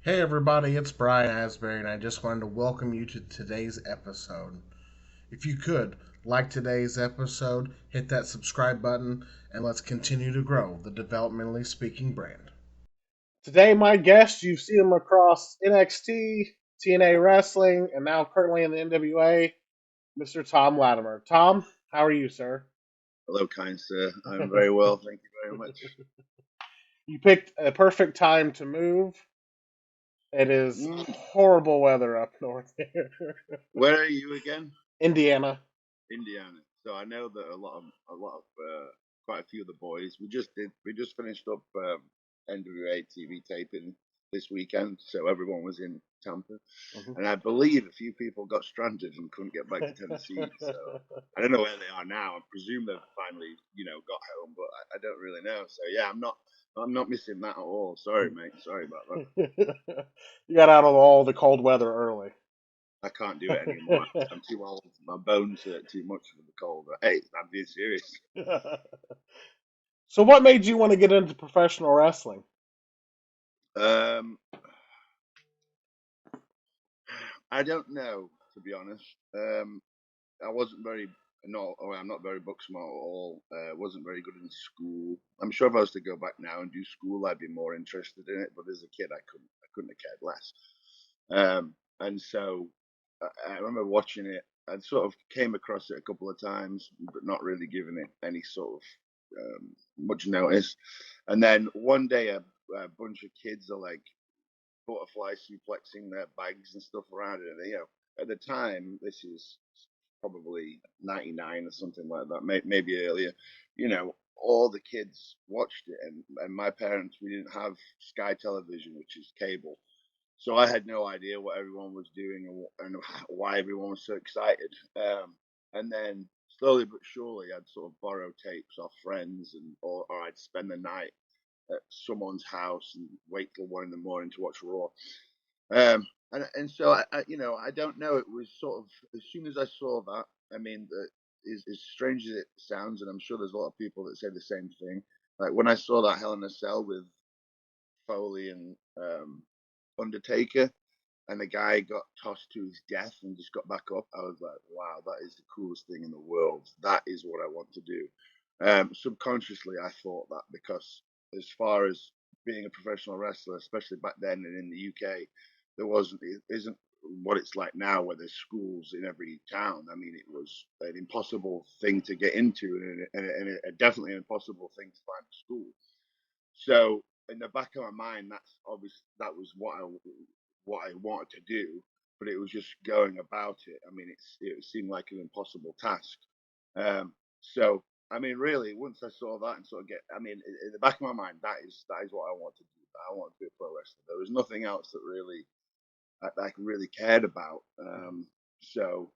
Hey everybody, it's Brian Asbury, and I just wanted to welcome you to today's episode. If you could, like today's episode, hit that subscribe button, and let's continue to grow the developmentally speaking brand. Today, my guest, you've seen him across NXT, TNA Wrestling, and now currently in the NWA, Mr. Tom Latimer. Tom, how are you, sir? Hello, kind sir. I'm very well, thank you very much. You picked a perfect time to move. It is Mm, horrible weather up north here. where are you again? Indiana. Indiana. So I know that quite a few of the boys. We just finished up NWA TV taping this weekend, so everyone was in Tampa, Mhm. and I believe a few people got stranded and couldn't get back to Tennessee. So I don't know where they are now. I presume they've finally, got home, but I don't really know. So yeah, I'm not missing that at all. Sorry, mate. Sorry about that. You got out of all the cold weather early. I can't do it anymore. I'm too old. My bones hurt too much for the cold. Hey, I'm being serious. So, what made you want to get into professional wrestling? Um, I don't know, to be honest. I wasn't very no, oh, I'm not very book smart at all. Wasn't very good in school. I'm sure if I was to go back now and do school, I'd be more interested in it. But as a kid, I couldn't have cared less. And so I remember watching it. I sort of came across it a couple of times, but not really giving it any sort of much notice. And then one day, a bunch of kids are like butterfly suplexing their bags and stuff around it. And, at the time, this is probably 99 or something like that, maybe earlier. All the kids watched it, and my parents, we didn't have Sky Television, which is cable. So I had no idea what everyone was doing and why everyone was so excited. And then slowly but surely, I'd sort of borrow tapes off friends, or I'd spend the night at someone's house and wait till 1 in the morning to watch Raw. And so I don't know. It was sort of as soon as I saw that. I mean, as strange as it sounds, and I'm sure there's a lot of people that say the same thing. Like when I saw that Hell in a Cell with Foley and Undertaker, and the guy got tossed to his death and just got back up. I was like, wow, that is the coolest thing in the world. That is what I want to do. Subconsciously, I thought that because as far as being a professional wrestler, especially back then and in the UK, it isn't what it's like now, where there's schools in every town. I mean, it was an impossible thing to get into, and definitely an impossible thing to find a school. So in the back of my mind, that was what I wanted to do, but it was just going about it. I mean, it seemed like an impossible task. So I mean, really, once I saw that and sort of I mean, in the back of my mind, that is what I want to do. I want to be a pro wrestler. There was nothing else that really I really cared about. So,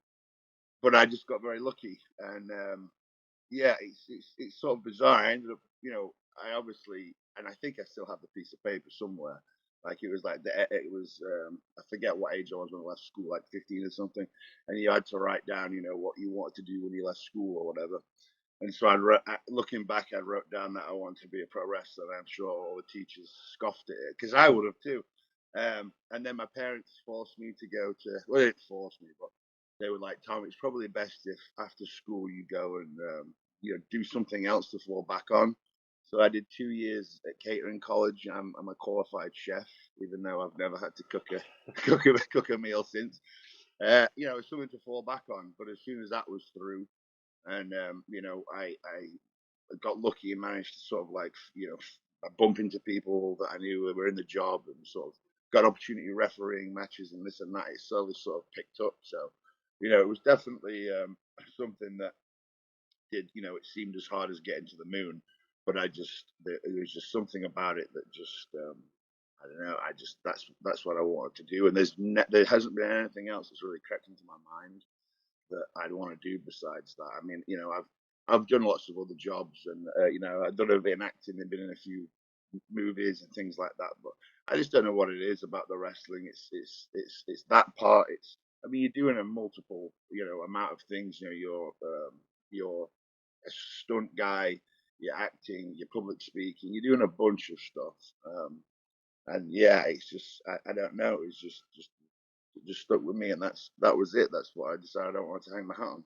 but I just got very lucky, and yeah, it's sort of bizarre. I ended up, I obviously, and I think I still have the piece of paper somewhere. Like it was like it was, I forget what age I was when I left school, like 15 or something, and you had to write down, what you wanted to do when you left school or whatever. And so looking back, I wrote down that I wanted to be a pro wrestler. And I'm sure all the teachers scoffed at it because I would have too. And then my parents forced me to go to. Well, they didn't force me, but they were like, "Tom, it's probably best if after school you go and do something else to fall back on." So I did 2 years at catering college. I'm a qualified chef, even though I've never had to cook a cook a meal since. It's something to fall back on. But as soon as that was through, and I got lucky and managed to sort of like bump into people that I knew were in the job and sort of got opportunity refereeing matches and this and that. It slowly sort of picked up. So it was definitely something that did. It seemed as hard as getting to the moon, but it was just something about it that just I don't know. That's what I wanted to do, and there hasn't been anything else that's really crept into my mind that I'd want to do besides that. I mean, I've done lots of other jobs, and I've done a bit in acting and been in a few movies and things like that. But I just don't know what it is about the wrestling. It's that part. I mean, you're doing a multiple amount of things. You're a stunt guy, you're acting, you're public speaking, you're doing a bunch of stuff. And yeah, it's just I don't know. It's just stuck with me, and that was it. That's why I decided I don't want to hang my hat on.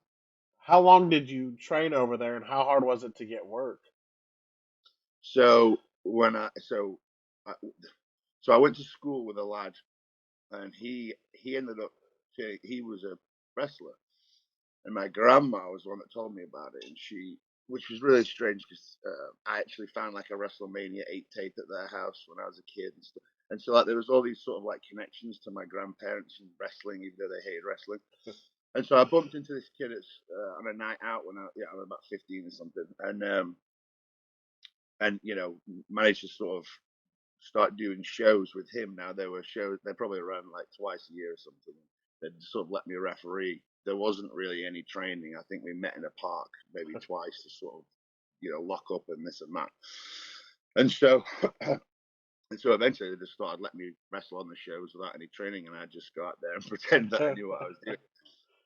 How long did you train over there, and how hard was it to get work? So when I so I went to school with a lad, and he ended up he was a wrestler, and my grandma was the one that told me about it, and which was really strange because I actually found like a WrestleMania 8 tape at their house when I was a kid and stuff. And so like there was all these sort of like connections to my grandparents and wrestling, even though they hated wrestling. And so I bumped into this kid on a night out when I was about 15 or something, and managed to sort of start doing shows with him. Now there were shows they probably run like twice a year or something. They'd sort of let me referee. There wasn't really any training. I think we met in a park maybe twice to sort of lock up and this and that. And so and so eventually they just started letting me wrestle on the shows without any training, and I'd just go out there and pretend that I knew what I was doing.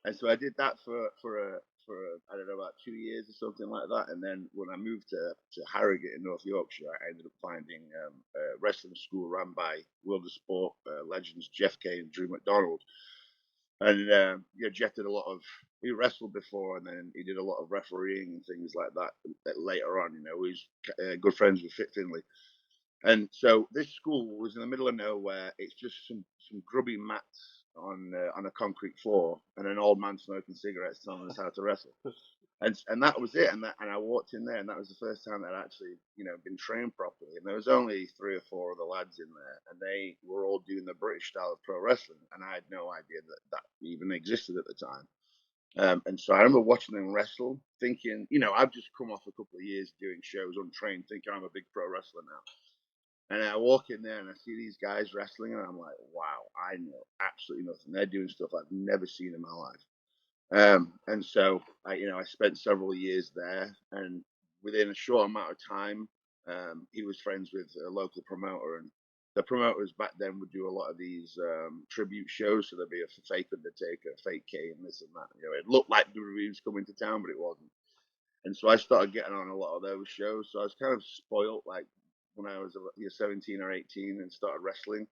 And so I did that for I don't know about 2 years or something like that. And then when I moved to Harrogate in North Yorkshire, I ended up finding a wrestling school run by World of Sport legends Jeff Kay and Drew McDonald. And Jeff did a lot of he wrestled before, and then he did a lot of refereeing and things like that later on. He's good friends with Fit Finley. And so this school was in the middle of nowhere. It's just some grubby mats on a concrete floor, and an old man smoking cigarettes telling us how to wrestle. And that was it. And I walked in there, and that was the first time that I'd actually been trained properly. And there was only 3 or 4 of the lads in there, and they were all doing the British style of pro wrestling, and I had no idea that even existed at the time. And so I remember watching them wrestle, thinking, I've just come off a couple of years doing shows untrained, thinking I'm a big pro wrestler now. And I walk in there and I see these guys wrestling, and I'm like, wow, I know absolutely nothing. They're doing stuff I've never seen in my life. And so I spent several years there, and within a short amount of time, he was friends with a local promoter, and the promoters back then would do a lot of these tribute shows. So there'd be a fake Undertaker, a fake Kane, and this and that. It looked like WWE was coming to town, but it wasn't. And so I started getting on a lot of those shows. So I was kind of spoiled, like when I was 17 or 18 and started wrestling.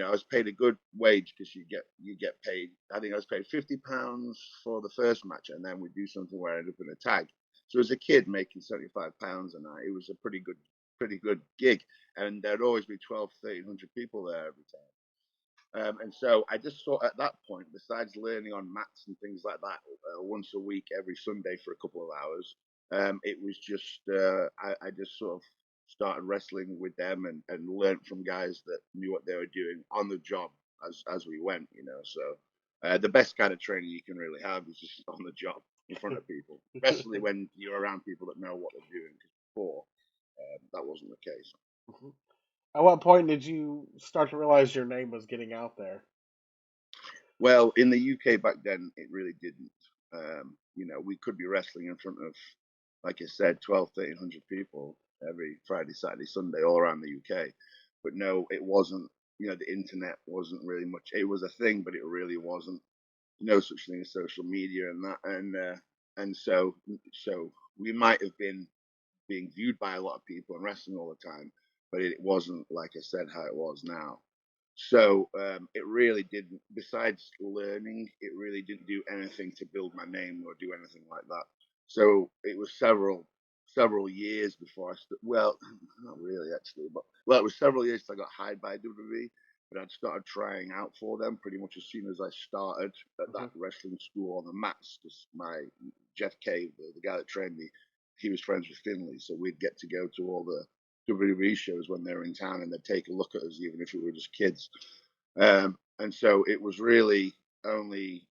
I was paid a good wage because you get paid. I think I was paid £50 for the first match, and then we do something where I ended up in a tag. So as a kid making £75 a night, it was a pretty good gig, and there'd always be 12, 1,300 people there every time. And so I just saw at that point, besides learning on mats and things like that once a week, every Sunday for a couple of hours, it was just I just sort of started wrestling with them and learned from guys that knew what they were doing on the job as we went. So the best kind of training you can really have is just on the job in front of people, especially when you're around people that know what they're doing. Because before that wasn't the case. At what point did you start to realize your name was getting out there? Well, in the UK back then, it really didn't. We could be wrestling in front of, like I said, 12, 1,300 people every Friday, Saturday, Sunday, all around the UK. But no, it wasn't. The internet wasn't really much. It was a thing, but it really wasn't. No such thing as social media and that. And so we might have been being viewed by a lot of people and wrestling all the time, but it wasn't, like I said, how it was now. So it really didn't. Besides learning, it really didn't do anything to build my name or do anything like that. So it was several years before well, not really actually, but well, it was several years till I got hired by WWE. But I'd started trying out for them pretty much as soon as I started at that Hmm. wrestling school on the mats. Because my Jeff Cave, the guy that trained me, he was friends with Finley, so we'd get to go to all the WWE shows when they were in town, and they'd take a look at us, even if we were just kids. And so it was really only,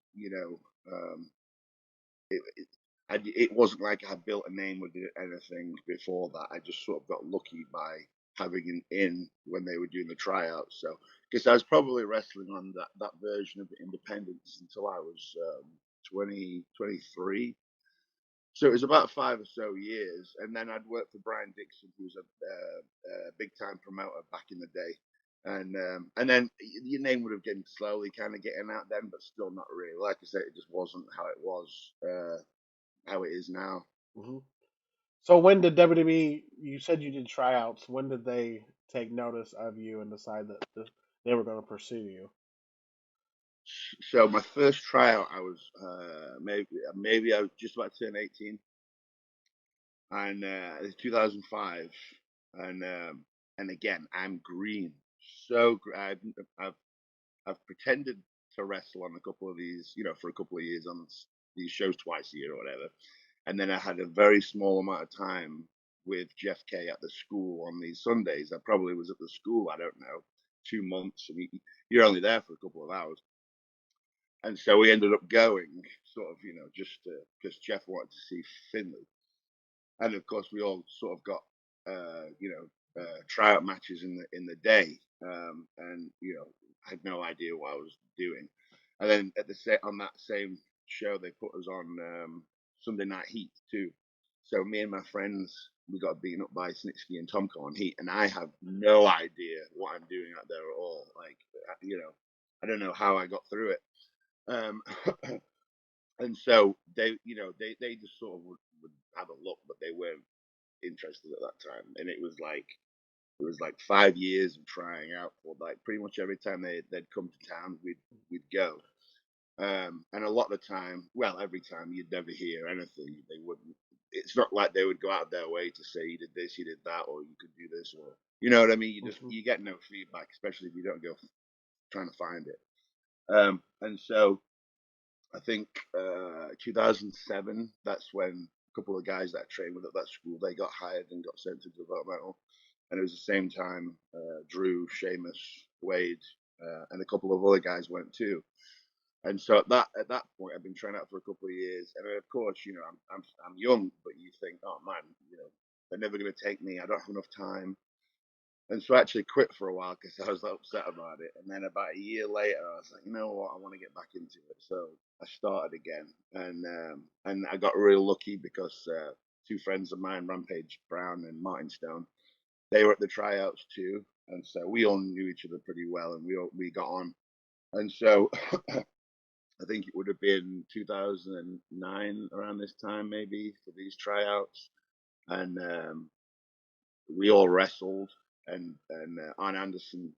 it wasn't like I had built a name or did anything before that. I just sort of got lucky by having an in when they were doing the tryouts. So, because I was probably wrestling on that version of the Independence until I was 23. So it was about 5 or so years, and then I'd worked for Brian Dixon, who was a big time promoter back in the day, and then your name would have been slowly kind of getting out then, but still not really. Like I said, it just wasn't how it was, how it is now. Hmm. So when did WWE? You said you did tryouts. When did they take notice of you and decide that they were going to pursue you? So my first tryout, I was maybe I was just about to turn 18, and it's 2005, and again I'm green, I've I've pretended to wrestle on a couple of these, for a couple of years on these shows twice a year or whatever, and then I had a very small amount of time with Jeff K at the school on these Sundays. I probably was at the school, I don't know, 2 months, and you're only there for a couple of hours. And so we ended up going, sort of, just because Jeff wanted to see Finley. And of course, we all sort of got, tryout matches in the day, and I had no idea what I was doing. And then on that same show, they put us on Sunday Night Heat too. So me and my friends, we got beaten up by Snitsky and Tomko on Heat, and I have no idea what I'm doing out there at all. Like, I don't know how I got through it. Um, and so they just sort of would have a look, but they weren't interested at that time. And it was like 5 years of trying out for, like, pretty much every time they'd come to town, we'd go. And a lot of the time, well, every time, you'd never hear anything. They wouldn't. It's not like they would go out of their way to say you did this, you did that, or you could do this, or you know what I mean. Hmm. You get no feedback, especially if you don't go trying to find it. And so I think 2007. That's when a couple of guys that I trained with at that school, they got hired and got sent to developmental, and it was the same time Drew, Sheamus, Wade, and a couple of other guys went too. And so at that point, I've been trying out for a couple of years, and of course, I'm young, but you think, oh man, they're never going to take me. I don't have enough time. And so I actually quit for a while because I was upset about it. And then about a year later, I was like, you know what, I want to get back into it. So I started again, and I got real lucky because two friends of mine, Rampage Brown and Martin Stone, they were at the tryouts too, and so we all knew each other pretty well, and we got on. And so I think it would have been 2009 around this time, maybe, for these tryouts, and we all wrestled, and Arn Anderson,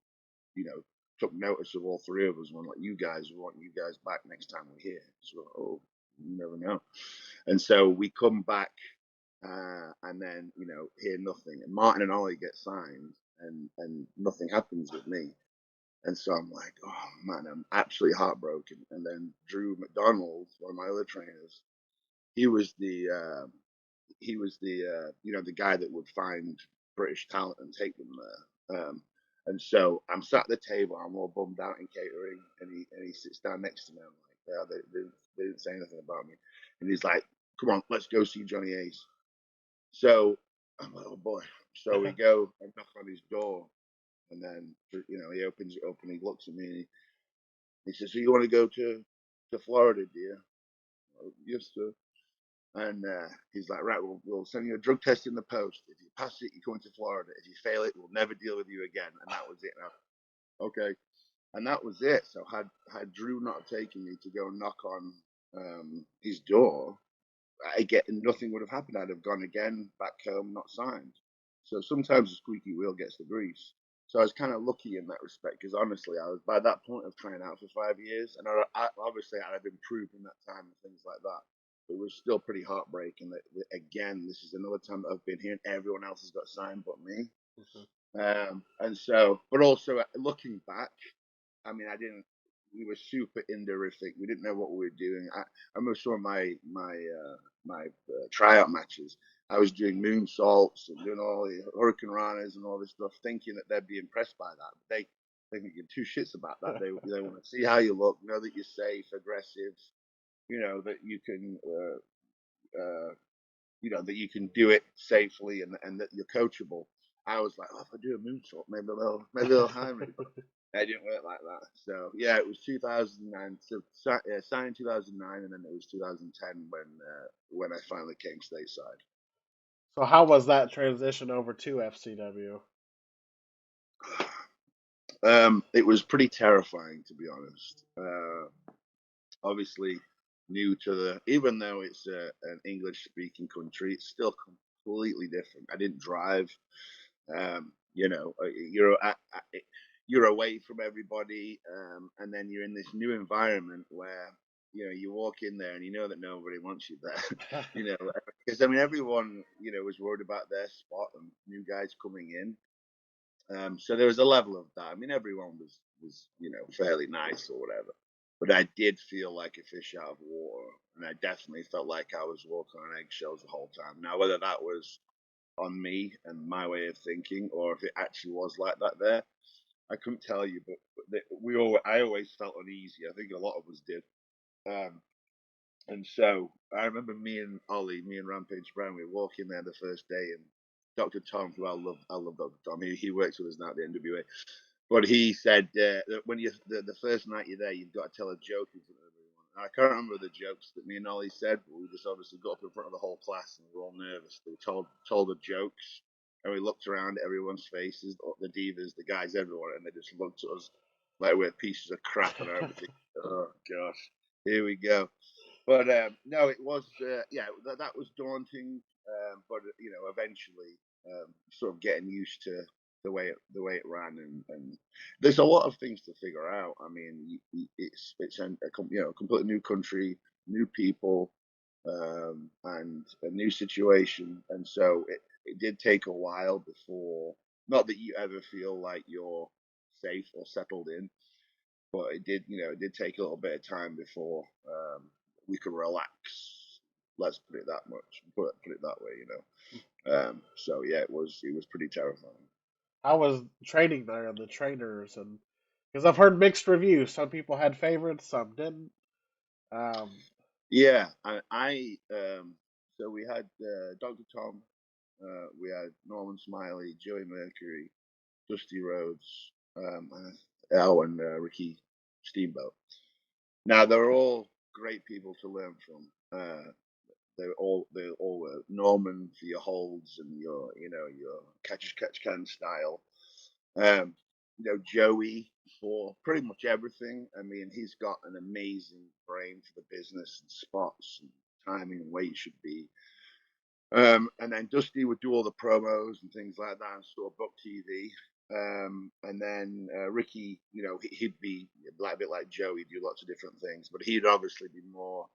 you know, took notice of all three of us. One, like, we want you guys back next time we're here. So, oh, you never know. And so we come back, and then hear nothing. And Martin and Ollie get signed, and nothing happens with me. And so I'm like, oh man, I'm absolutely heartbroken. And then Drew McDonald, one of my other trainers, he was the guy that would find British talent and take them there. And so I'm sat at the table, I'm all bummed out in catering, and he sits down next to me. I'm like, yeah, they didn't say anything about me. And he's like, come on, let's go see Johnny Ace. So I'm like, oh boy. So we go and knock on his door, and then he opens it up and he looks at me and he says, so you want to go to Florida, dear? Yes, sir. And he's like, right, we'll send you a drug test in the post. If you pass it, you're going to Florida. If you fail it, we'll never deal with you again. And that was it. Okay. And that was it. So had Drew not taken me to go knock on his door, nothing would have happened. I'd have gone again back home, not signed. So sometimes the squeaky wheel gets the grease. So I was kind of lucky in that respect, because honestly, I was, by that point of trying out for 5 years, and obviously I'd have improved in that time and things like that. It was still pretty heartbreaking that again, this is another time that I've been here and everyone else has got signed but me. And so, but also looking back, I mean, I didn't. We were super inderific. We didn't know what we were doing. I remember some of my tryout matches. I was doing moonsaults and doing all the hurricane runners and all this stuff, thinking that they'd be impressed by that. But they think two shits about that. They want to see how you look, know that you're safe, aggressive, that you can that you can do it safely, and that you're coachable. I was like, oh, if I do a moonsault, maybe they'll hire me. But it didn't work like that. So yeah, it was 2009. So signed in 2009, and then it was 2010 when I finally came stateside. So how was that transition over to FCW? It was pretty terrifying, to be honest. Obviously, new to even though it's an English speaking country, it's still completely different. I didn't drive. You know, you're away from everybody, and then you're in this new environment where you walk in there and you know that nobody wants you there. Because I mean everyone was worried about their spot and new guys coming in. So there was a level of that. I mean everyone was fairly nice or whatever, but I did feel like a fish out of water, and I definitely felt like I was walking on eggshells the whole time. Now whether that was on me and my way of thinking, or if it actually was like that there, I couldn't tell you. But I always felt uneasy. I think a lot of us did. Um, and so I remember me and Rampage Brown, we were walking there the first day, and Dr. Tom, who I love Dr. Tom. He works with us now at the NWA. But he said that when the first night you're there, you've got to tell a joke in front of everyone. And I can't remember the jokes that me and Ollie said, but we just obviously got up in front of the whole class and we were all nervous. We told the jokes, and we looked around at everyone's faces, the divas, the guys, everyone, and they just looked at us like we're pieces of crap and everything. Oh gosh, here we go. But no, it was that was daunting. But eventually, sort of getting used to the way it ran, and there's a lot of things to figure out. I mean, it's a completely new country, new people, and a new situation, and so it did take a while before. Not that you ever feel like you're safe or settled in, but it did take a little bit of time before we could relax. Let's put it that much. Put it that way. So yeah, it was pretty terrifying. How was training there and the trainers and because I've heard mixed reviews. Some people had favorites, some didn't. Um, Yeah, so we had Dr. Tom, we had Norman Smiley, Joey Mercury, Dusty Rhodes, and Ricky Steamboat. Now they're all great people to learn from. They all were Norman for your holds and your catch can style. Joey for pretty much everything. I mean, he's got an amazing brain for the business and spots and timing and where you should be. And then Dusty would do all the promos and things like that and sort of book TV. And then Ricky, he'd be a bit like Joe. He'd do lots of different things, but he'd obviously be more.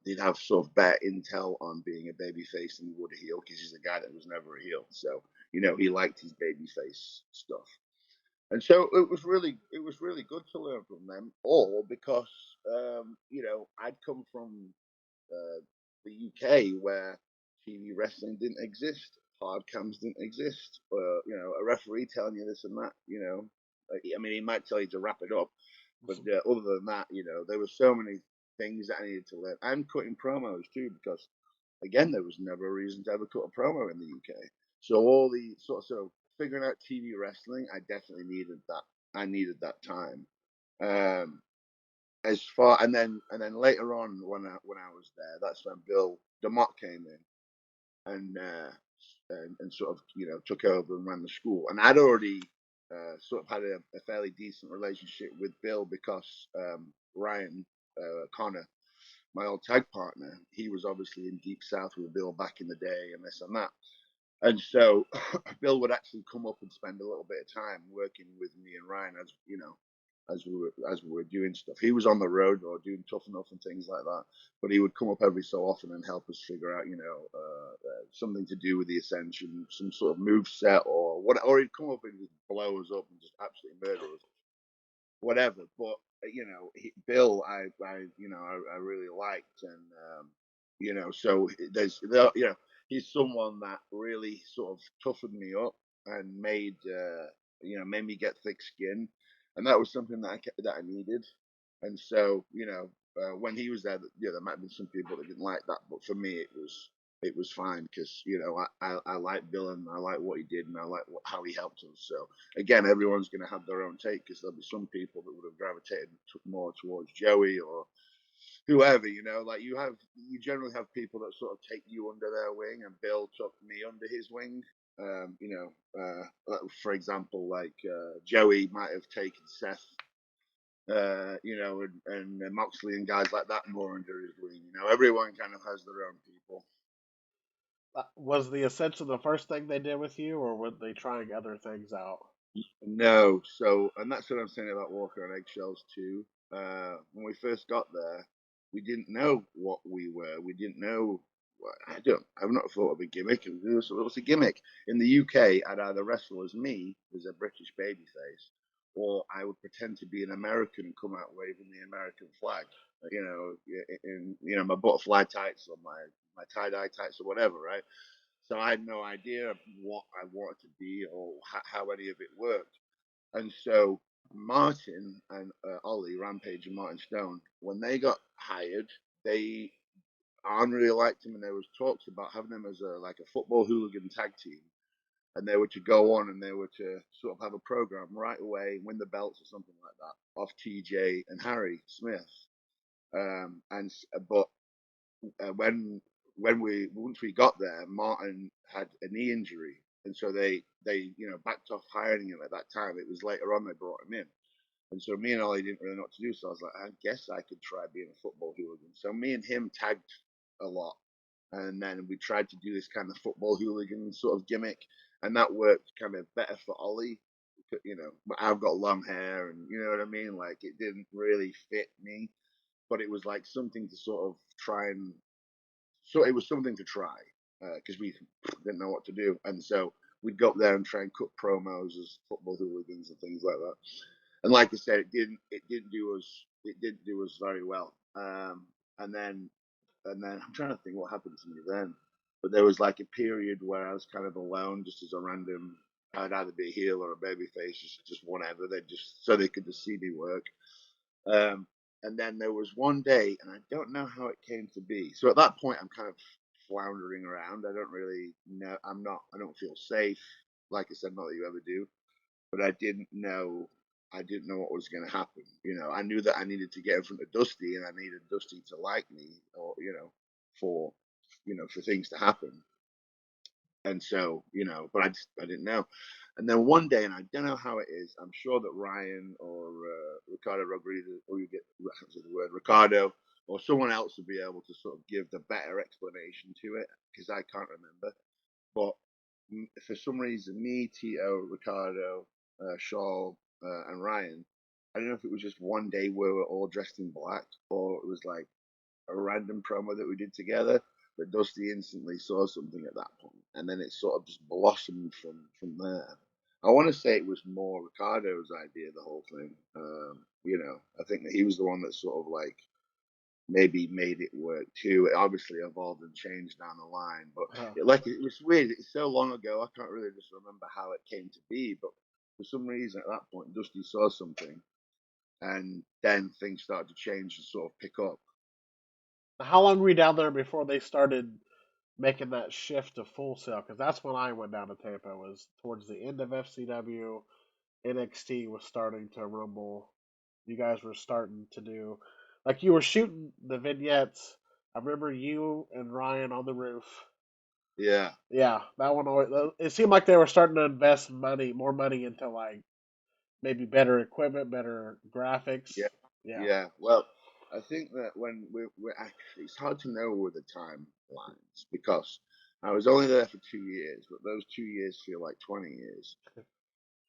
He'd have sort of better intel on being a babyface than he would a heel because he's a guy that was never a heel. So he liked his babyface stuff. And so it was really good to learn from them all because I'd come from the UK where TV wrestling didn't exist, hard cams didn't exist, a referee telling you this and that. I mean, he might tell you to wrap it up, but other than that, there were so many things that I needed to learn. And cutting promos too, because again, there was never a reason to ever cut a promo in the UK. So all the sort of figuring out TV wrestling, I definitely needed that. I needed that time. As far and then later on when I was there, that's when Bill DeMott came in and sort of took over and ran the school. And I'd already sort of had a fairly decent relationship with Bill because Ryan Connor, my old tag partner, he was obviously in Deep South with Bill back in the day and this and that. And so Bill would actually come up and spend a little bit of time working with me and Ryan as we were doing stuff. He was on the road or doing Tough Enough and things like that, but he would come up every so often and help us figure out, something to do with the Ascension, some sort of move set or what, or he'd come up and just blow us up and just absolutely murder us, whatever. But Bill, I really liked, and so he's someone that really sort of toughened me up and made me get thick skin, and that was something that I needed. And so when he was there, there might have been some people that didn't like that, but for me it was fine because I like Bill and I like what he did and I like how he helped us. So again, everyone's going to have their own take because there'll be some people that would have gravitated more towards Joey or whoever. Like you generally have people that sort of take you under their wing, and Bill took me under his wing. For example, like Joey might have taken Seth, and Moxley and guys like that more under his wing. Everyone kind of has their own people. Was the Ascension the first thing they did with you, or were they trying other things out? No, so and that's what I'm saying about walking on eggshells too. When we first got there, we didn't know what we were. We didn't know. I've not thought of a gimmick. What's a gimmick in the UK? I'd either wrestle as me, as a British babyface, or I would pretend to be an American and come out waving the American flag. You know, in my butterfly tights or my tie dye tights or whatever, right? So I had no idea what I wanted to be or how any of it worked. And so Martin and Ollie, Rampage and Martin Stone, when they got hired, they Arn really liked them, and there was talks about having them as a football hooligan tag team, and they were to go on and they were to sort of have a program right away, win the belts or something like that off TJ and Harry Smith. And but when we once we got there, Martin had a knee injury, and so they backed off hiring him at that time. It was later on they brought him in, and so me and Ollie didn't really know what to do. So I was like, I guess I could try being a football hooligan. So me and him tagged a lot, and then we tried to do this kind of football hooligan sort of gimmick, and that worked kind of better for Ollie. I've got long hair, and you know what I mean. Like it didn't really fit me, but it was like something to sort of try and so it was something to try because we didn't know what to do, and so we'd go up there and try and cut promos as football hooligans and things like that. And like I said, it didn't do us very well. And then I'm trying to think what happened to me then, but there was like a period where I was kind of alone, just as a random. I'd either be a heel or a babyface, just whatever. They just so they could just see me work. Um, and then there was one day, and I don't know how it came to be. So at that point, I'm kind of floundering around. I don't really know. I don't feel safe. Like I said, not that you ever do, but I didn't know. I didn't know what was going to happen. I knew that I needed to get in front of Dusty, and I needed Dusty to like me, or for for things to happen. And so, but I didn't know. And then one day, and I don't know how it is, I'm sure that Ryan or Ricardo Rodriguez, or you get the word Ricardo, or someone else would be able to sort of give the better explanation to it because I can't remember. But for some reason, me, Tito, Ricardo, Shaw, and Ryan, I don't know if it was just one day where we were all dressed in black or it was like a random promo that we did together. But Dusty instantly saw something at that point, and then it sort of just blossomed from there. I want to say it was more Ricardo's idea, the whole thing. I think that he was the one that sort of like maybe made it work too. It obviously evolved and changed down the line, but it was weird. It's so long ago, I can't really just remember how it came to be. But for some reason, at that point, Dusty saw something, and then things started to change and sort of pick up. How long were you down there before they started making that shift to Full Sail? Because that's when I went down to Tampa. It was towards the end of FCW. NXT was starting to rumble. You guys were starting to do like you were shooting the vignettes. I remember you and Ryan on the roof. Yeah, Yeah, that one always. It seemed like they were starting to invest more money into like maybe better equipment, better graphics. yeah, Yeah. yeah. Well, I think that when we're actually, it's hard to know with the timelines because I was only there for 2 years, but those 2 years feel like 20 years.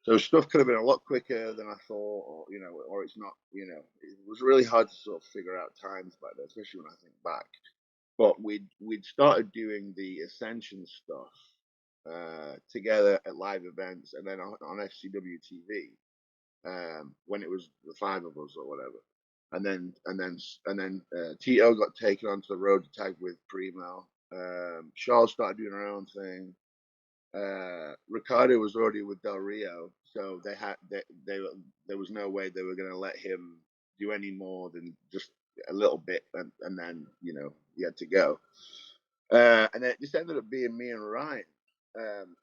So stuff could have been a lot quicker than I thought, or it's not. It was really hard to sort of figure out times back then, especially when I think back. But we'd started doing the Ascension stuff together at live events, and then on FCW TV when it was the five of us or whatever. And then Tito got taken onto the road to tag with Primo. Shaw started doing her own thing. Ricardo was already with Del Rio, so there was no way they were going to let him do any more than just a little bit, and then he had to go. And then it just ended up being me and Ryan, um,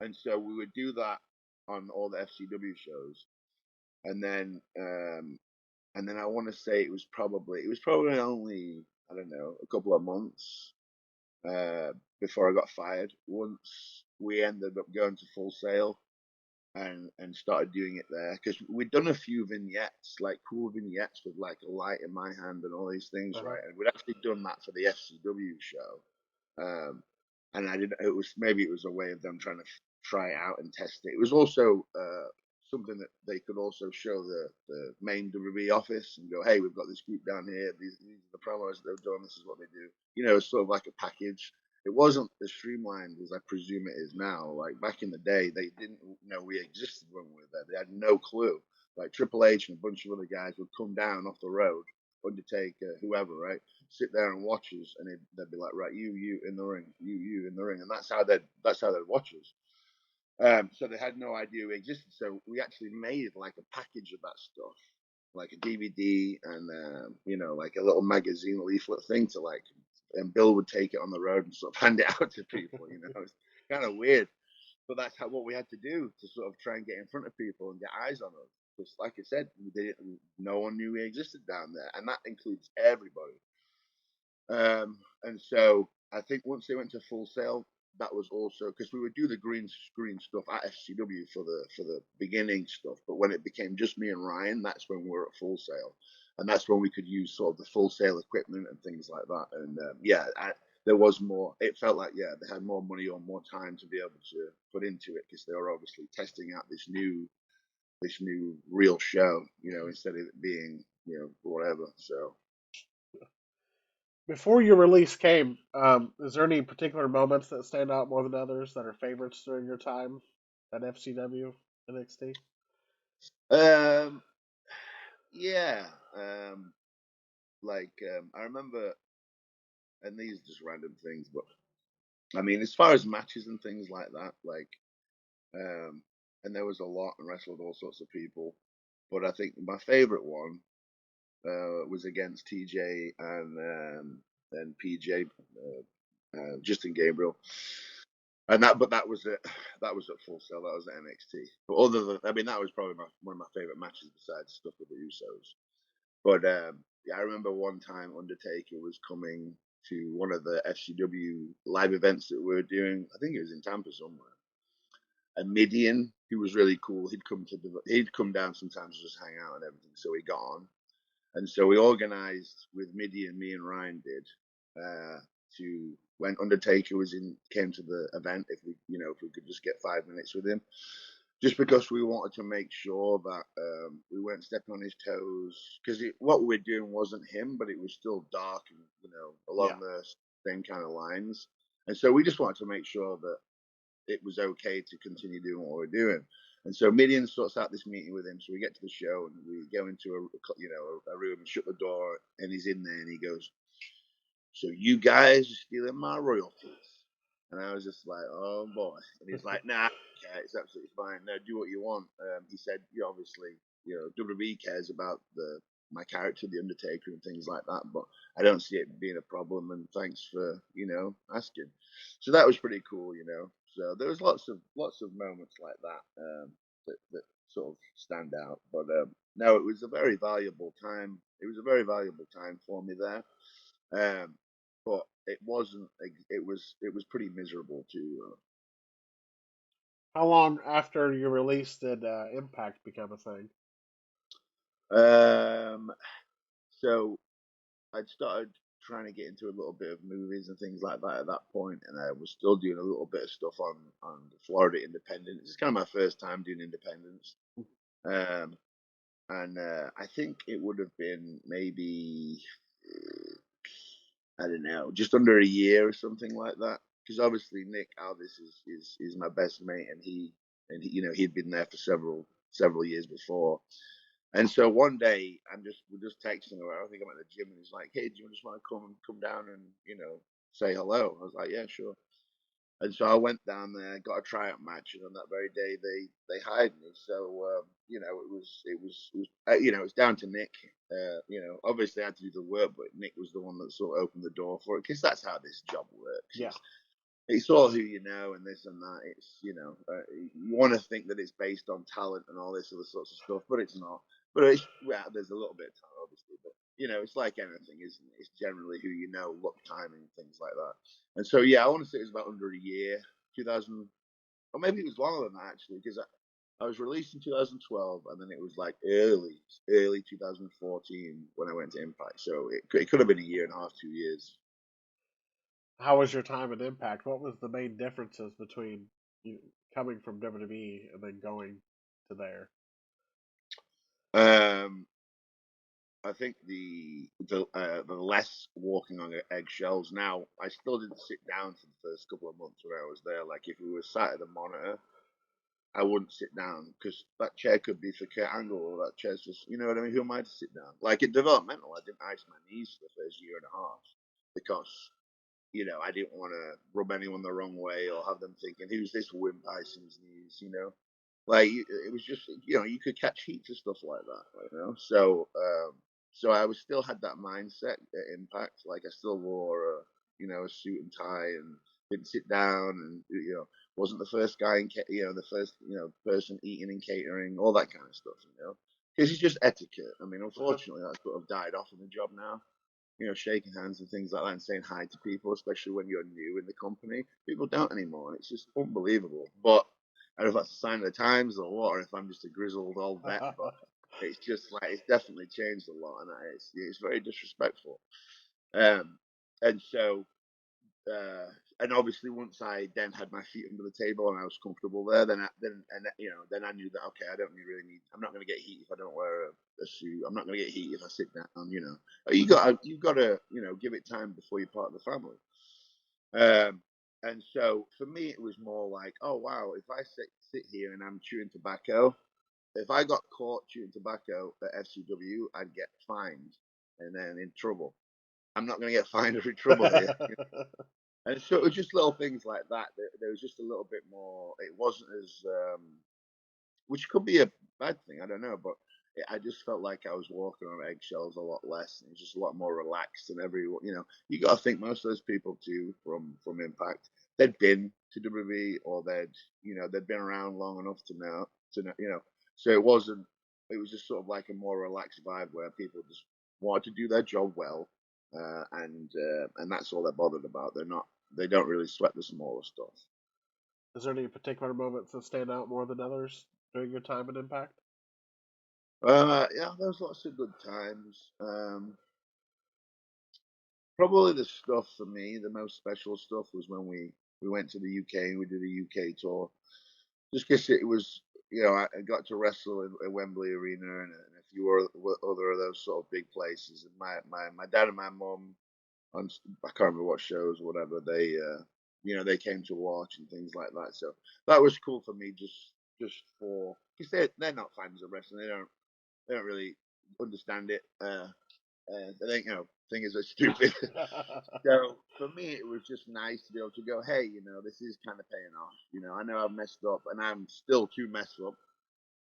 and so we would do that on all the FCW shows, and then I want to say it was probably only I don't know a couple of months before I got fired. Once we ended up going to Full Sail and started doing it there because we'd done a few vignettes, like cool vignettes with like a light in my hand and all these things, Uh-huh. right? And we'd actually done that for the FCW show. And I didn't. It was maybe it was a way of them trying to try it out and test it. It was also something that they could also show the main WWE office and go, hey, we've got this group down here. These are the promos that they've done. This is what they do. You know, it's sort of like a package. It wasn't as streamlined as I presume it is now. Like back in the day, they didn't know we existed when we were there. They had no clue. Like Triple H and a bunch of other guys would come down off the road, Undertaker, whoever, right? Sit there and watch us, and they'd be like, right, you in the ring, you in the ring, and that's how they'd watch us. So they had no idea we existed. So we actually made like a package of that stuff, like a DVD and you know, like a little magazine leaflet thing to like, and Bill would take it on the road and sort of hand it out to people. You know, it's kind of weird, but that's what we had to do to sort of try and get in front of people and get eyes on us. Because, like I said, no one knew we existed down there, and that includes everybody. And so I think once they went to Full Sail, that was also because we would do the green screen stuff at FCW for the beginning stuff, but when it became just me and Ryan, that's when we were at Full Sail, and that's when we could use sort of the Full Sail equipment and things like that. And there was more. It felt like they had more money or more time to be able to put into it because they were obviously testing out this new real show, you know, instead of it being whatever. So. Before your release came, is there any particular moments that stand out more than others that are favorites during your time at FCW NXT? Um, Yeah, I remember, and these are just random things, but I mean, as far as matches and things like that, um, and there was a lot and wrestled all sorts of people, but I think my favorite one was against TJ and PJ, Justin Gabriel, and that was it. That was at Full Sail. That was at NXT. But other than, I mean, that was probably one of my favorite matches besides stuff with the Usos. But yeah, I remember one time Undertaker was coming to one of the FCW live events that we were doing. I think it was in Tampa somewhere. And Midian, who was really cool, he'd come down sometimes to just hang out and everything. So he got on, and so we organised with Midian, me and Ryan did, to when Undertaker came to the event, if we could just get 5 minutes with him, just because we wanted to make sure that we weren't stepping on his toes. Because what we were doing wasn't him, but it was still dark and Yeah. along the same kind of lines. And so we just wanted to make sure that it was okay to continue doing what we're doing. And so Midian sorts out this meeting with him. So we get to the show and we go into a room and shut the door, and he's in there and he goes, "So you guys are stealing my royalties?" And I was just like, "Oh boy!" And he's like, "Nah, okay, it's absolutely fine. No, do what you want." He said, "You obviously, WWE cares about my character, the Undertaker, and things like that, but I don't see it being a problem. And thanks for asking." So that was pretty cool, you know. So there was lots of moments like that that sort of stand out. But no, it was a very valuable time. It was a very valuable time for me there. Um, but it wasn't. It was pretty miserable too. How long after your release did Impact become a thing? So I'd started trying to get into a little bit of movies and things like that at that point, and I was still doing a little bit of stuff on the Florida Independent. It's kind of my first time doing independents, um, and I think it would have been maybe I don't know, just under a year or something like that. Because obviously Nick Aldis is my best mate, and he'd been there for several years before. And so one day we're just texting, or I think I'm at the gym, and he's like, "Hey, do you just want to come down and say hello?" I was like, "Yeah, sure." And so I went down there, got a tryout match, and on that very day they hired me. So it was down to Nick. Obviously I had to do the work, but Nick was the one that sort of opened the door for it because that's how this job works. Yeah. It's all who you know and this and that. It's you want to think that it's based on talent and all this other sorts of stuff, but it's not. But there's a little bit of talent, obviously, but it's like anything, isn't it? It's generally who you know, luck, timing, things like that. And so yeah, I want to say it was about under a year, 2000, or maybe it was longer than that actually, because I was released in 2012, and then it was like early 2014 when I went to Impact. So it could have been a year and a half, 2 years. how was your time at Impact? What was the main differences between you coming from WWE and then going to there? Um, I think the less walking on eggshells. Now, I still didn't sit down for the first couple of months when I was there. Like if we were sat at the monitor, I wouldn't sit down because that chair could be for Kurt Angle or that chair's just, you know what I mean? Who am I to sit down? Like in developmental, I didn't ice my knees for the first year and a half because, I didn't want to rub anyone the wrong way or have them thinking, who's this wimp icing his knees. Like it was just, you could catch heat to stuff like that. So I was still had that mindset at Impact. Like I still wore, a suit and tie and didn't sit down and, wasn't the first guy the first, person eating in catering, all that kind of stuff. Because it's just etiquette. I mean, unfortunately, that's sort of died off in the job now. Shaking hands and things like that and saying hi to people, especially when you're new in the company. People don't anymore, and it's just unbelievable. But I don't know if that's a sign of the times or what, or if I'm just a grizzled old vet, but it's just like it's definitely changed a lot, and it's very disrespectful. And so and obviously once I then had my feet under the table and I was comfortable there, then I knew that okay, I don't really need. I'm not going to get heat if I don't wear a suit. I'm not going to get heat if I sit down. You got to give it time before you're part of the family. And so for me, it was more like, oh wow, if I sit here and I'm chewing tobacco, if I got caught chewing tobacco at FCW, I'd get fined and then in trouble. I'm not going to get fined or in trouble here. And so it was just little things like that. There was just a little bit more. It wasn't as, which could be a bad thing. I don't know, but I just felt like I was walking on eggshells a lot less. It was just a lot more relaxed, and you got to think most of those people too from Impact, they'd been to WWE or they'd been around long enough to know. So it wasn't. It was just sort of like a more relaxed vibe where people just wanted to do their job well, and that's all they're bothered about. They don't really sweat the smaller stuff. Is there any particular moments that stand out more than others during your time at Impact? Yeah, there's lots of good times. Probably the stuff for me, the most special stuff was when we went to the UK and we did a UK tour. Just because it was, I got to wrestle in Wembley Arena and a few other of those sort of big places. And my dad and my mum, on I can't remember what shows or whatever, they came to watch and things like that. So that was cool for me, just for because they're not fans of wrestling. They don't really understand it. I think things are stupid. So for me, it was just nice to be able to go, hey, this is kind of paying off. I know I've messed up, and I'm still too messed up,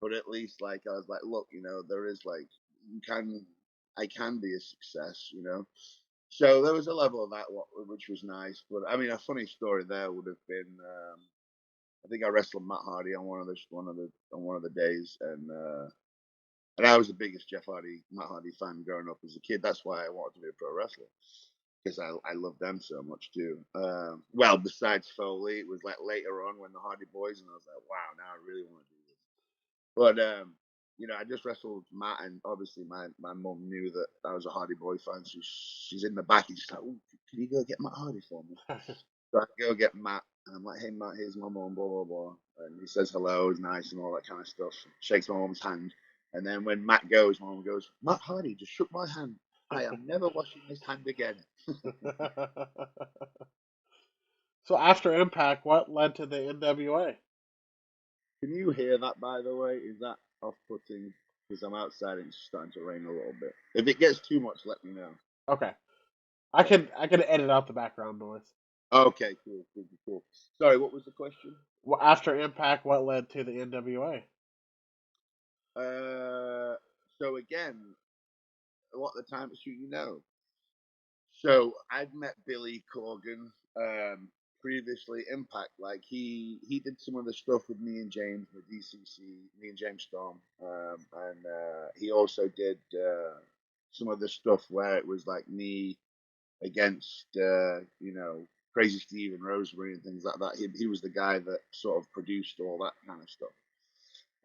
but at least like I was like, look, there is like I can be a success. So there was a level of that which was nice. But I mean, a funny story there would have been, I think I wrestled Matt Hardy on one of the days, and I was the biggest Matt Hardy fan growing up as a kid. That's why I wanted to be a pro wrestler because I love them so much too. Well, besides Foley, it was like later on when the Hardy Boys, and I was like, wow, now I really want to do this. But I just wrestled Matt, and obviously my mum knew that I was a Hardy Boy fan, so she's in the back, and she's like, oh, can you go get Matt Hardy for me? So I go get Matt, and I'm like, hey Matt, here's my mum, blah blah blah, and he says hello, he's nice, and all that kind of stuff. Shakes my mum's hand. And then when Matt goes, Mom goes, Matt Hardy just shook my hand. I am never washing this hand again. So after Impact, what led to the NWA? Can you hear that, by the way? Is that off-putting? Because I'm outside and it's starting to rain a little bit. If it gets too much, let me know. Okay, I can edit out the background noise. Okay, cool. Sorry, what was the question? Well, after Impact, what led to the NWA? So again, a lot of the time it's who you know. So I'd met Billy Corgan previously Impact. Like he did some of the stuff with me and James, with DCC, me and James Storm, and he also did some of the stuff where it was like me against Crazy Steve and Rosemary and things like that. He was the guy that sort of produced all that kind of stuff.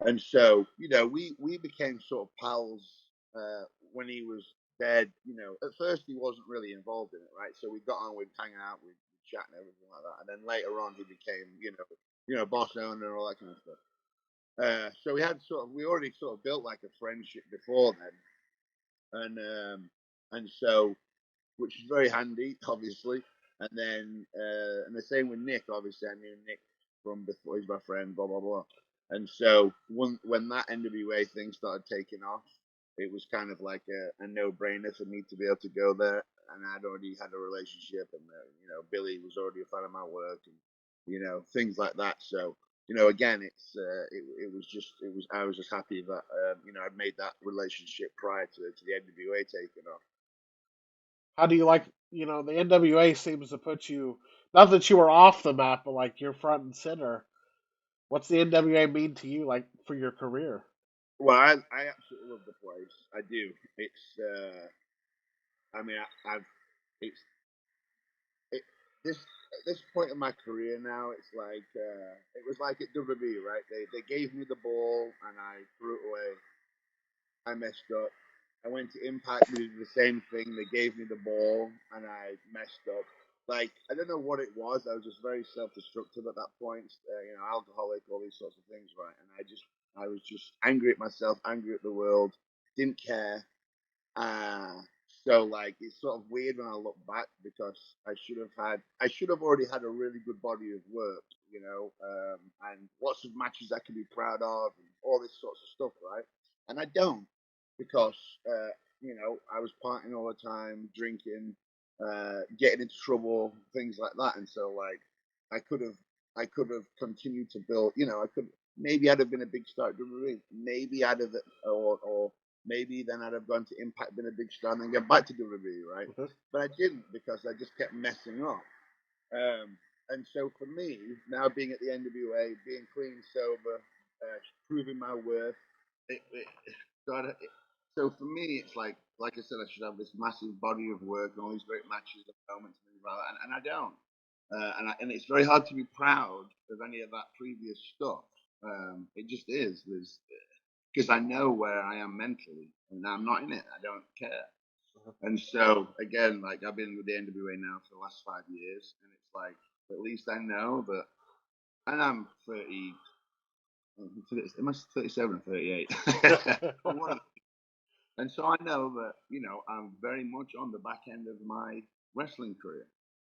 And so, we became sort of pals when he was dead. At first he wasn't really involved in it, right? So we got on, we'd hang out, we'd chat and everything like that. And then later on, he became, boss owner and all that kind of stuff. So we already sort of built like a friendship before then, and so which is very handy, obviously. And then and the same with Nick. Obviously, I knew Nick from before. He's my friend. Blah blah blah. And so when that NWA thing started taking off, it was kind of like a no-brainer for me to be able to go there. And I'd already had a relationship, and Billy was already a fan of my work, and things like that. So again, I was just happy that I'd made that relationship prior to the NWA taking off. How do you like, the NWA seems to put you, not that you were off the map, but like you're front and center. What's the NWA mean to you, like for your career? Well, I absolutely love the place. I do. It's I mean I've it's it, this at this point in my career now. It's like it was like at WWE, right? They gave me the ball and I threw it away. I messed up. I went to Impact. We did the same thing. They gave me the ball and I messed up. Like I don't know what it was. I was just very self-destructive at that point. Alcoholic, all these sorts of things, right? And I was just angry at myself, angry at the world. Didn't care. Uh, so like it's sort of weird when I look back because I should have already had a really good body of work, and lots of matches I can be proud of and all this sorts of stuff, right? And I don't because I was partying all the time, drinking, getting into trouble, things like that, and so like I could have continued to build, I could maybe I'd have been a big star at WWE, maybe I'd have or maybe then I'd have gone to Impact, been a big star, and then get back to WWE, right? Mhm. But I didn't because I just kept messing up. And so for me, now being at the NWA, being clean, sober, proving my worth, God, so for me, it's like I said, I should have this massive body of work and all these great matches and moments and things like that, and I don't. And it's very hard to be proud of any of that previous stuff. It just is. Because I know where I am mentally, and I'm not in it. I don't care. And so again, like I've been with the NWA now for the last 5 years, and it's like at least I know that, and I'm 30. Am I 37 or 38? And so I know that I'm very much on the back end of my wrestling career,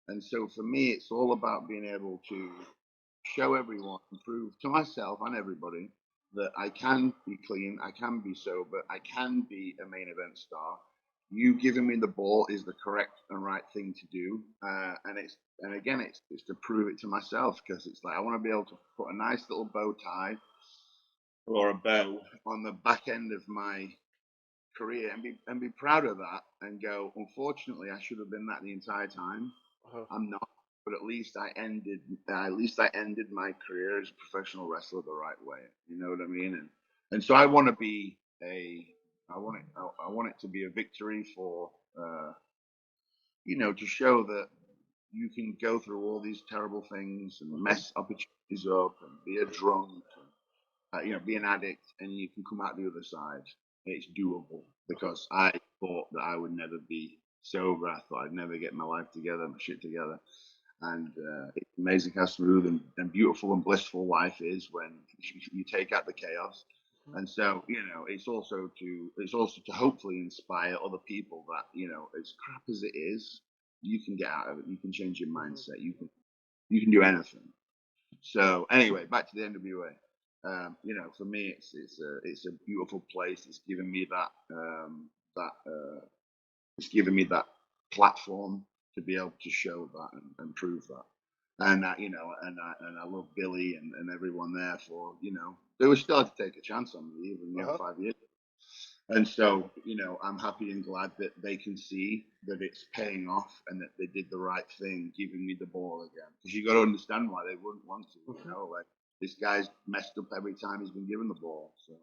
and so for me, it's all about being able to show everyone and prove to myself and everybody that I can be clean, I can be sober, I can be a main event star. You giving me the ball is the correct and right thing to do, and again, it's to prove it to myself because it's like I want to be able to put a nice little bow tie or a bow on the back end of my career and be proud of that and go. Unfortunately, I should have been that the entire time. Uh-huh. I'm not, but at least I ended my career as a professional wrestler the right way. You know what I mean? And so I want to be I want it to be a victory for to show that you can go through all these terrible things and mess opportunities up and be a drunk and be an addict and you can come out the other side. It's doable because I thought that I would never be sober. I thought I'd never get my life together, my shit together. And it's amazing how smooth and beautiful and blissful life is when you take out the chaos. And so, it's also to hopefully inspire other people that, as crap as it is, you can get out of it. You can change your mindset. You can do anything. So anyway, back to the NWA. For me, it's a beautiful place. It's given me that platform to be able to show that and prove that. And I love Billy and everyone there for they were still to take a chance on me even 5 years. And so I'm happy and glad that they can see that it's paying off and that they did the right thing, giving me the ball again. Because you got to understand why they wouldn't want to. Like this guy's messed up every time he's been given the ball. So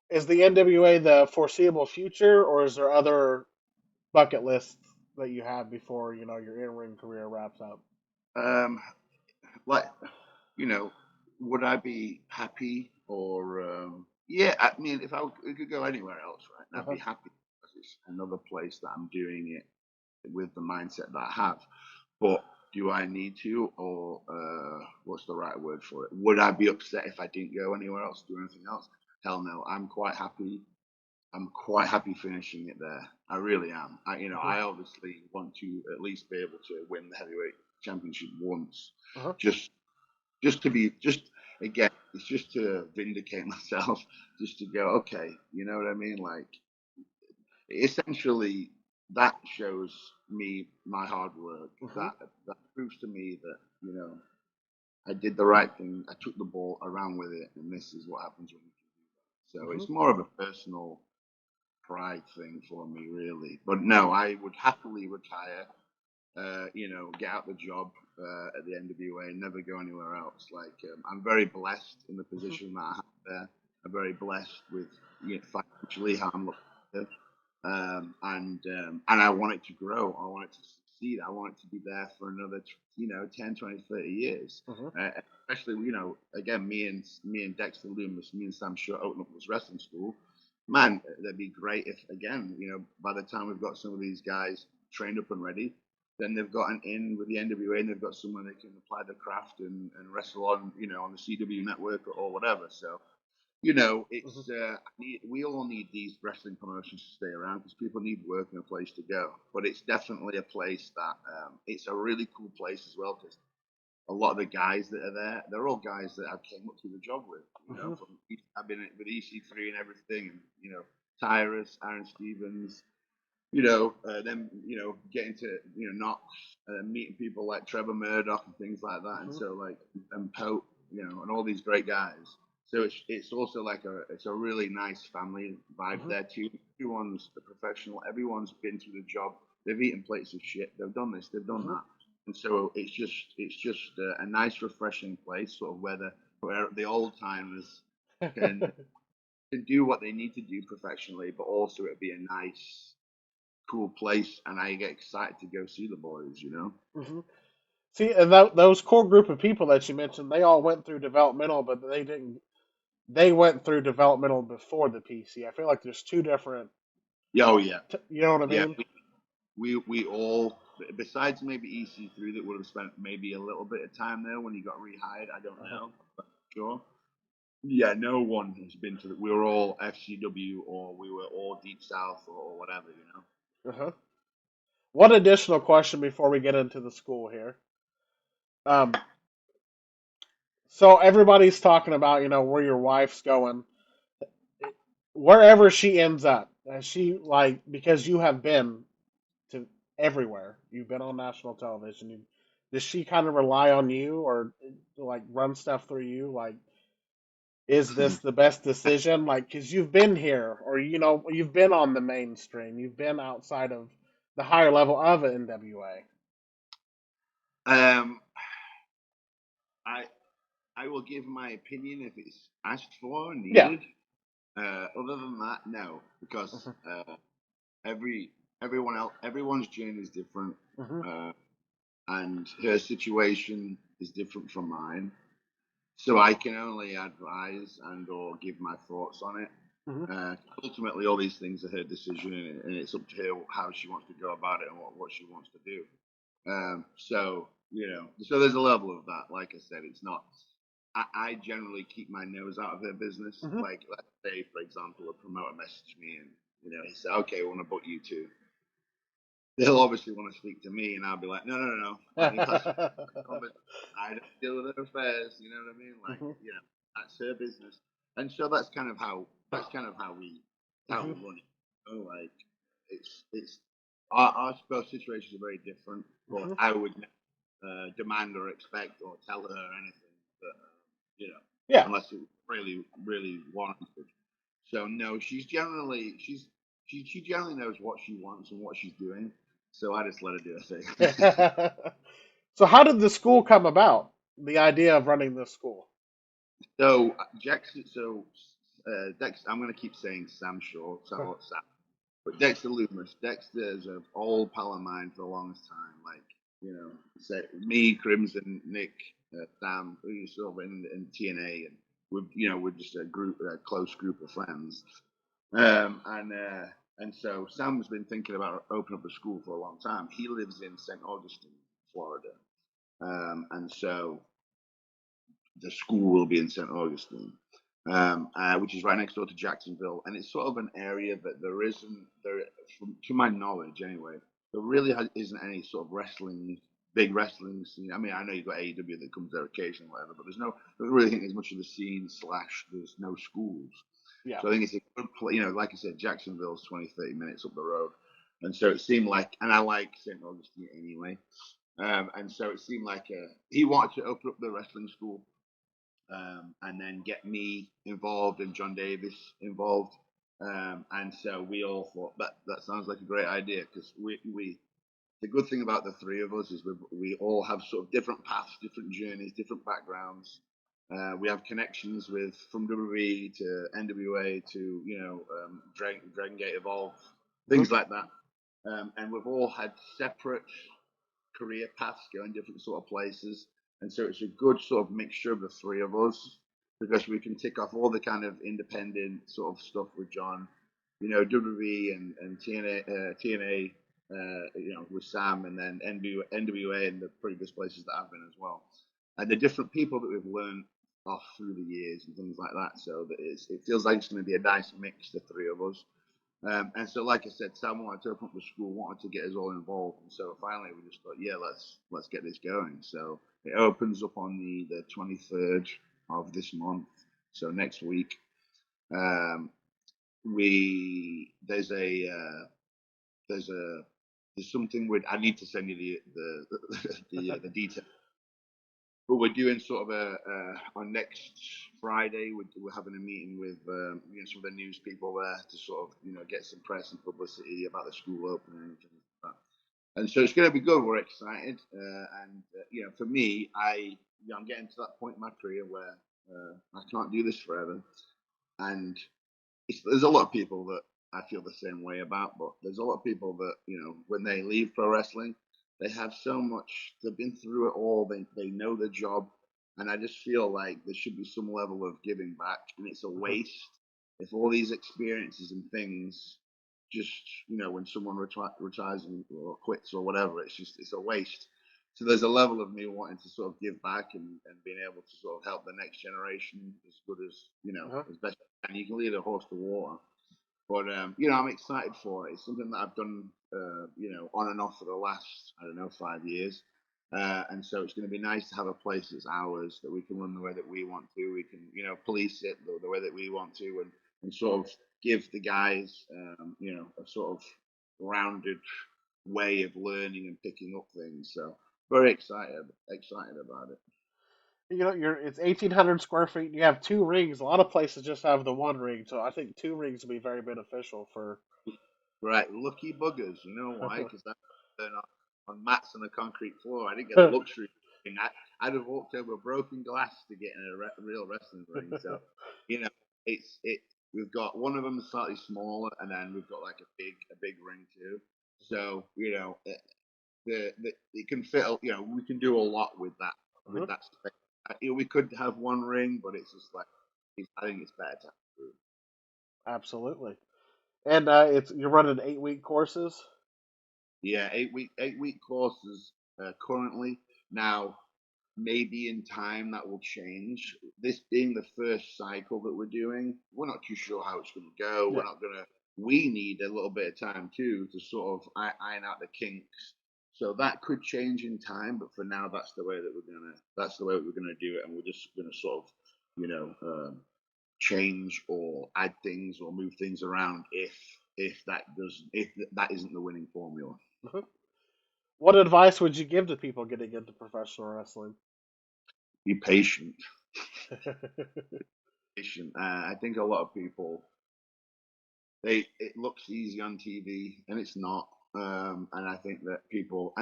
Is the NWA the foreseeable future, or is there other bucket lists that you have before your in-ring career wraps up? um, like would I be happy or yeah, I mean if I could go anywhere else, right, I'd be happy because it's another place that I'm doing it with the mindset that I have. But do I need to, or what's the right word for it? Would I be upset if I didn't go anywhere else, do anything else? Hell no. I'm quite happy. I'm quite happy finishing it there. I really am. Mhm. I obviously want to at least be able to win the heavyweight championship once, Uh-huh. just just to be just again. It's just to vindicate myself, just to go, okay, you know what I mean? Like, essentially, that shows me my hard work. Mhm. That proves to me that I did the right thing. I took the ball, I ran with it, and this is what happens when you do that. So Mhm. it's more of a personal pride thing for me, really. But no, I would happily retire. Get out the job at the NWA and never go anywhere else. Like, I'm very blessed in the Mhm. position that I have there. I'm very blessed with financially how I'm looking. And I want it to grow. I want it to succeed. I want it to be there for another 10, 20, 30 years. Mhm. Especially, again, me and Dexter Loomis, me and Sam Shaw open up this wrestling school. Man, that'd be great if, again, by the time we've got some of these guys trained up and ready, then they've got an in with the NWA and they've got someone they can apply their craft and wrestle on the CW network or whatever. So Mhm. we all need these wrestling promotions to stay around because people need work and a place to go. But it's definitely a place that it's a really cool place as well because a lot of the guys that are there, they're all guys that I came up through the job with. Mhm. From I've been with EC3 and everything, and Tyrus, Aaron Stevens, then getting to Knox, meeting people like Trevor Murdoch and things like that, and Mhm. so like and Pope, and all these great guys. So it's also like it's a really nice family vibe Mhm. there too. Everyone's a professional. Everyone's been through the job. They've eaten plates of shit. They've done this. They've done Mhm. that. And so it's just a nice, refreshing place, sort of where the old timers can do what they need to do professionally, but also it'd be a nice cool place, and I get excited to go see the boys. Mhm. See, and those core group of people that you mentioned, they all went through developmental, but they didn't. They went through developmental before the PC. I feel like there's two different. Oh yeah, You know what I yeah. mean? We all, besides maybe EC3 that would have spent maybe a little bit of time there when he got rehired. I don't Uh-huh. know, but sure. Yeah, no one has been to. We were all FCW or we were all Deep South or whatever. Uh-huh. One additional question before we get into the school here. Um, so everybody's talking about, where your wife's going. Wherever she ends up, has she like because you have been to everywhere. You've been on national television. Does she kind of rely on you or like run stuff through you? Like, is this the best decision? Like, because you've been here or, you've been on the mainstream. You've been outside of the higher level of an NWA. um, I I will give my opinion if it's asked for and Yeah. needed. Other than that, no, because Hmm. every everyone's journey is different, Hmm. uh, and her situation is different from mine. So I can only advise and or give my thoughts on it. Hmm. Ultimately, all these things are her decision, and it's up to her how she wants to go about it and what she wants to do. So there's a level of that. Like I said, it's not. I generally keep my nose out of their business. Hmm. Like, let's say, for example, a promoter messaged me and he said, "Okay, we want to book you too." They'll obviously want to speak to me, and I'll be like, "No, no, no, no. Let me pass on, but I don't deal with her affairs." You know what I mean? Like, Hmm. that's her business, and so that's kind of how we run it. Like, it's our both situations are very different, but Hmm. I would demand or expect or tell her anything that Yeah. unless it really really warranted. So no, she generally knows what she wants and what she's doing. So I just let her do her thing. So how did the school come about? The idea of running this school. So Jackson, Dex, I'm gonna keep saying Sam Shaw, Sam, but Dexter Loomis. Dexter's an old pal of mine for the longest time. Like, say me, Crimson, Nick, Sam, we sort of in TNA, and we're just a close group of friends. And so Sam's been thinking about opening up a school for a long time. He lives in St. Augustine, Florida. And so the school will be in St. Augustine, which is right next door to Jacksonville, and it's sort of an area that there isn't there, to my knowledge anyway. There really isn't any sort of big wrestling scene. I mean, I know you've got AEW that comes there occasionally, whatever, but I don't really think there's much of the scene slash there's no schools. Yeah. So I think it's a good place. Like I said, Jacksonville's 20, 30 minutes up the road, and so it seemed like, and I like St. Augustine anyway. And so it seemed like he wanted to open up the wrestling school, and then get me involved and John Davis involved. And so we all thought that sounds like a great idea, because we the good thing about the three of us is we all have sort of different paths, different journeys, different backgrounds. We have connections with from WWE to NWA to Dragon Gate Evolve, things like that. And we've all had separate career paths going different sort of places. And so it's a good sort of mixture of the three of us, because we can tick off all the kind of independent sort of stuff with John, WWE and TNA, with Sam, and then NWA and the previous places that I've been as well. And the different people that we've learned off through the years and things like that. So that it feels like it's going to be a nice mix, the three of us. And so, like I said, Sam wanted to open up the school, wanted to get us all involved, and so finally we just thought, yeah, let's get this going. So it opens up on the 23rd of this month, so next week. There's something with, I need to send you the details. But we're doing sort of on next Friday, we're having a meeting with some of the news people there to sort of get some press and publicity about the school opening and things like that. And so it's going to be good. We're excited, and for me, I'm getting to that point in my career where I can't do this forever, and there's a lot of people that I feel the same way about, but there's a lot of people that when they leave pro wrestling, they have so much. They've been through it all. They know the job, and I just feel like there should be some level of giving back, and it's a waste if all these experiences and things just when someone retires or quits or whatever, it's a waste. So there's a level of me wanting to sort of give back and being able to sort of help the next generation as good as as best I can. You can lead a horse to water, but I'm excited for it. It's something that I've done on and off for the last 5 years. And so it's going to be nice to have a place that's ours, that we can run the way that we want to. We can, police it the way that we want to, and sort of give the guys, a sort of rounded way of learning and picking up things. So very excited about it. It's 1,800 square feet. And you have two rings. A lot of places just have the one ring, so I think two rings would be very beneficial for. Right, lucky buggers. You know why? Because I'm on mats on a concrete floor. I didn't get the luxury thing. I'd have walked over broken glass to get in a real wrestling ring. So, it's it. We've got one of them slightly smaller, and then we've got like a big ring too. So it can fit. We can do a lot with that space. We could have one ring, but it's just like I think it's better to have two. Absolutely. And you're running 8-week courses. Yeah, 8-week courses currently. Now, maybe in time that will change. This being the first cycle that we're doing, we're not too sure how it's going to go. Yeah. We're not going to. We need a little bit of time too to sort of iron out the kinks. So that could change in time, but for now, that's the way that we're gonna do it, and we're just gonna sort of, change or add things or move things around if that isn't the winning formula. What advice would you give to people getting into professional wrestling? Be patient. Patient. I think a lot of people it looks easy on TV and it's not. And I think that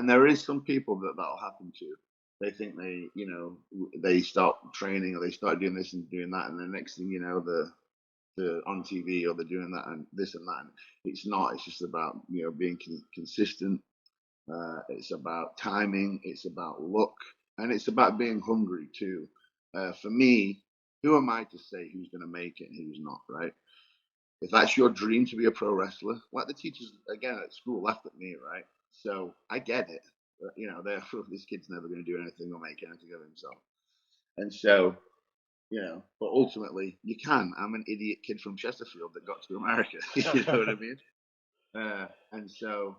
there is some people that'll happen to. They think they start training or they start doing this and doing that, and the next thing you know, they're on TV or they're doing that and this and that. And it's not. It's just about being consistent. It's about timing. It's about luck, and it's about being hungry too. For me, who am I to say who's going to make it and who's not? Right? If that's your dream, to be a pro wrestler, like the teachers again at school laughed at me, right? So I get it. But if that's your dream, to be a pro wrestler, and you want to this kid's never going to do anything or make anything of himself. And so, but ultimately you can. I'm an idiot kid from Chesterfield that got to America. You know what I mean? And so,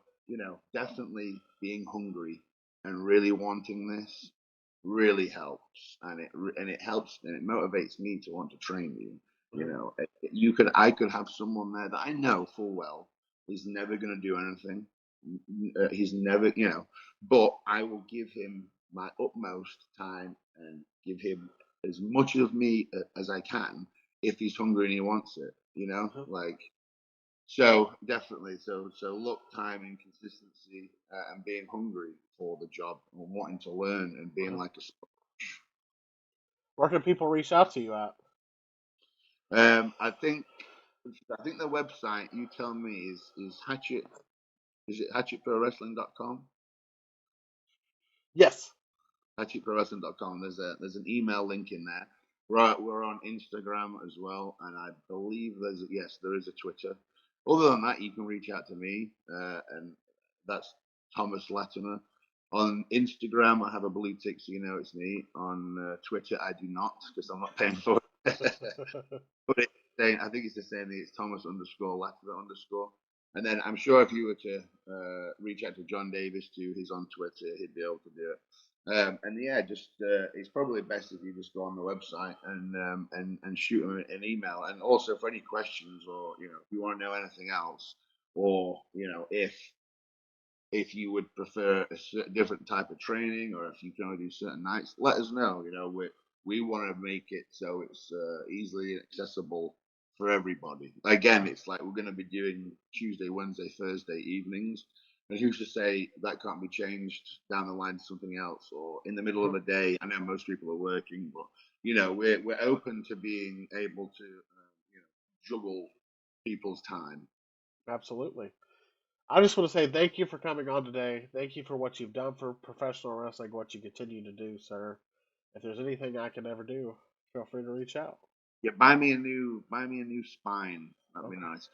definitely being hungry and really wanting this really helps, and it helps and it motivates me to want to train you. I could have someone there that I know full well he's never going to do anything. He's never, but I will give him my utmost time and give him as much of me as I can if he's hungry and he wants it. Like so definitely. So look, time and consistency, and being hungry for the job and wanting to learn and being like a. Where can people reach out to you at? I think the website you tell me is Hatchet. Is it hatchetprowrestling.com? Yes. hatchetprowrestling.com. There's an email link in there. We're on Instagram as well, and I believe there is a Twitter. Other than that, you can reach out to me, and that's Thomas Latimer. On Instagram, I have a blue tick, so it's me. On Twitter, I do not, because I'm not paying for it. But I think it's the same thing. It's Thomas _ Latimer _. And then I'm sure if you were to reach out to John Davis too, he's on Twitter, he'd be able to do it. And yeah, just it's probably best if you just go on the website and shoot him an email. And also for any questions, or if you want to know anything else, or if you would prefer a different type of training, or if you can only do certain nights, let us know. We want to make it so it's easily accessible for everybody. Again, it's like we're going to be doing Tuesday, Wednesday, Thursday evenings. And who's to say that can't be changed down the line to something else, or in the middle of the day? I know most people are working, but we're open to being able to juggle people's time. Absolutely. I just want to say thank you for coming on today. Thank you for what you've done for professional wrestling, what you continue to do, sir. If there's anything I can ever do, feel free to reach out. Yeah, buy me a new spine. That'd be Okay. nice.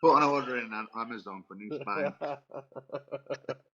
Put an order in on Amazon for new spine.